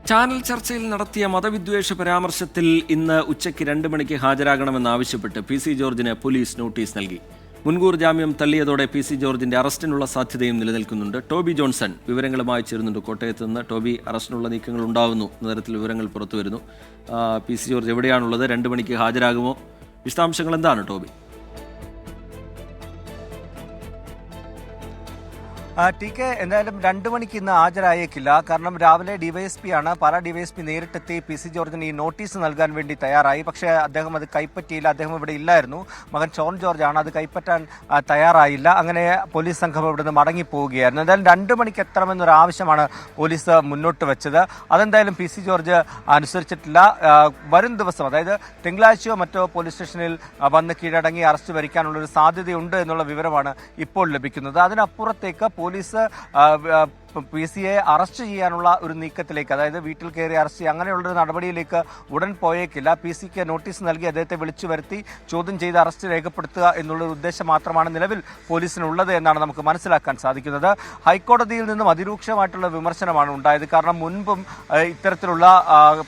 Channel ചർച്ചയിൽ നടത്തിയ മതവിദ്വേഷ പരാമർശത്തിൽ ഇന്ന് ഉച്ചയ്ക്ക് 2 മണിക്ക് ഹാജരാകണമെന്നാവശ്യപ്പെട്ട് പി സി ജോർജിന് പോലീസ് നോട്ടീസ് നൽകി. മുൻകൂർ ജാമ്യം തള്ളിയതോടെ പി സി ജോർജിന്റെ അറസ്റ്റിനുള്ള സാധ്യതയും നിലനിൽക്കുന്നുണ്ട്. ടോബി ജോൺസൺ വിവരങ്ങളുമായി ചേരുന്നുണ്ട്. കോട്ടയത്ത് നിന്ന് ടോബി, അറസ്റ്റിനുള്ള നീക്കങ്ങൾ ഉണ്ടാകുന്നു എന്ന തരത്തിൽ വിവരങ്ങൾ പുറത്തുവരുന്നു. P C George എവിടെയാണുള്ളത്? 2 മണിക്ക് ഹാജരാകുമോ? വിശദാംശങ്ങൾ എന്താണ് ടോബി? ടി കെ, എന്തായാലും 2 മണിക്ക് ഇന്ന് ഹാജരായേക്കില്ല. കാരണം രാവിലെ ഡിവൈഎസ്പി ആണ്. പാലാ ഡിവൈഎസ്പി നേരിട്ടെത്തി പി സി ജോർജിന് ഈ നോട്ടീസ് നൽകാൻ വേണ്ടി തയ്യാറായി. പക്ഷേ അദ്ദേഹം അത് കൈപ്പറ്റിയില്ല. അദ്ദേഹം ഇവിടെ ഇല്ലായിരുന്നു. മകൻ ഷോൺ ജോർജ് ആണ്. അത് കൈപ്പറ്റാൻ തയ്യാറായില്ല. അങ്ങനെ പോലീസ് സംഘം ഇവിടുന്ന് മടങ്ങിപ്പോവുകയായിരുന്നു. എന്തായാലും 2 മണിക്ക് എത്തണമെന്നൊരു ആവശ്യമാണ് പോലീസ് മുന്നോട്ട് വെച്ചത്. അതെന്തായാലും പി സി ജോർജ് അനുസരിച്ചിട്ടില്ല. വരും ദിവസം, അതായത് തിങ്കളാഴ്ചയോ മറ്റോ പോലീസ് സ്റ്റേഷനിൽ വന്ന് കീഴടങ്ങി അറസ്റ്റ് വരിക്കാനുള്ളൊരു സാധ്യതയുണ്ട് എന്നുള്ള വിവരമാണ് ഇപ്പോൾ ലഭിക്കുന്നത്. അതിനപ്പുറത്തേക്ക് പോലീസ് പി സിയെ അറസ്റ്റ് ചെയ്യാനുള്ള ഒരു നീക്കത്തിലേക്ക്, അതായത് വീട്ടിൽ കയറി അറസ്റ്റ് ചെയ്യുക, അങ്ങനെയുള്ളൊരു നടപടിയിലേക്ക് ഉടൻ പോയേക്കില്ല. പി സിക്ക് നോട്ടീസ് നൽകി അദ്ദേഹത്തെ വിളിച്ചു വരുത്തി ചോദ്യം ചെയ്ത് അറസ്റ്റ് രേഖപ്പെടുത്തുക എന്നുള്ളൊരു ഉദ്ദേശം മാത്രമാണ് നിലവിൽ പോലീസിനുള്ളത് എന്നാണ് നമുക്ക് മനസ്സിലാക്കാൻ സാധിക്കുന്നത്. ഹൈക്കോടതിയിൽ നിന്നും അതിരൂക്ഷമായിട്ടുള്ള വിമർശനമാണ് ഉണ്ടായത്. കാരണം മുൻപും ഇത്തരത്തിലുള്ള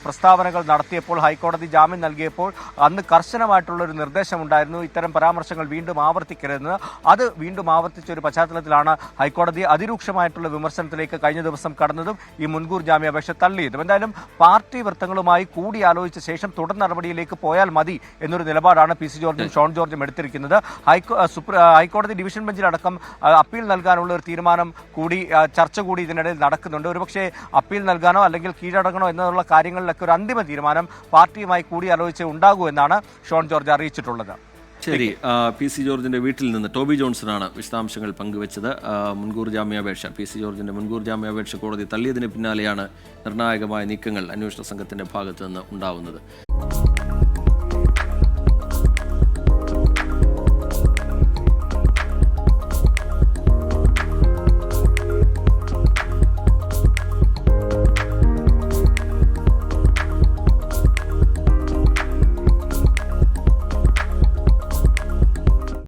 പ്രസ്താവനകൾ നടത്തിയപ്പോൾ, ഹൈക്കോടതി ജാമ്യം നൽകിയപ്പോൾ അന്ന് കർശനമായിട്ടുള്ളൊരു നിർദ്ദേശമുണ്ടായിരുന്നു, ഇത്തരം പരാമർശങ്ങൾ വീണ്ടും ആവർത്തിക്കരുതെന്ന്. അത് വീണ്ടും ആവർത്തിച്ച ഒരു പശ്ചാത്തലത്തിലാണ് ഹൈക്കോടതി അതിരൂക്ഷമായിട്ടുള്ള വിമർശനത്തിലേക്ക് കഴിഞ്ഞ ദിവസം കടന്നതും ഈ മുൻകൂർ ജാമ്യാപേക്ഷ തള്ളിയതും. എന്തായാലും പാർട്ടി വൃത്തങ്ങളുമായി കൂടിയാലോചിച്ച ശേഷം തുടർ നടപടിയിലേക്ക് പോയാൽ മതി എന്നൊരു നിലപാടാണ് പി സി ജോർജും ഷോൺ ജോർജും എടുത്തിരിക്കുന്നത്. ഹൈക്കോടതി ഡിവിഷൻ ബെഞ്ചിലടക്കം അപ്പീൽ നൽകാനുള്ള ഒരു തീരുമാനം കൂടി, ചർച്ച കൂടി ഇതിനിടയിൽ നടക്കുന്നുണ്ട്. ഒരുപക്ഷെ അപ്പീൽ നൽകാനോ അല്ലെങ്കിൽ കീഴടങ്ങണോ എന്നുള്ള കാര്യങ്ങളിലൊക്കെ ഒരു അന്തിമ തീരുമാനം പാർട്ടിയുമായി കൂടിയാലോചിച്ച് ഉണ്ടാകൂ എന്നാണ് ഷോൺ ജോർജ് അറിയിച്ചിട്ടുള്ളത്. ശരി, പി സി ജോർജിന്റെ വീട്ടിൽ നിന്ന് ടോബി ജോൺസണാണ് വിശദാംശങ്ങൾ പങ്കുവച്ചത്. മുൻകൂർ ജാമ്യാപേക്ഷ, പി സി ജോർജിന്റെ മുൻകൂർ ജാമ്യാപേക്ഷ കോടതി തള്ളിയതിന് പിന്നാലെയാണ് നിർണായകമായ നീക്കങ്ങൾ അന്വേഷണ സംഘത്തിന്റെ ഭാഗത്തു നിന്ന് ഉണ്ടാവുന്നത്.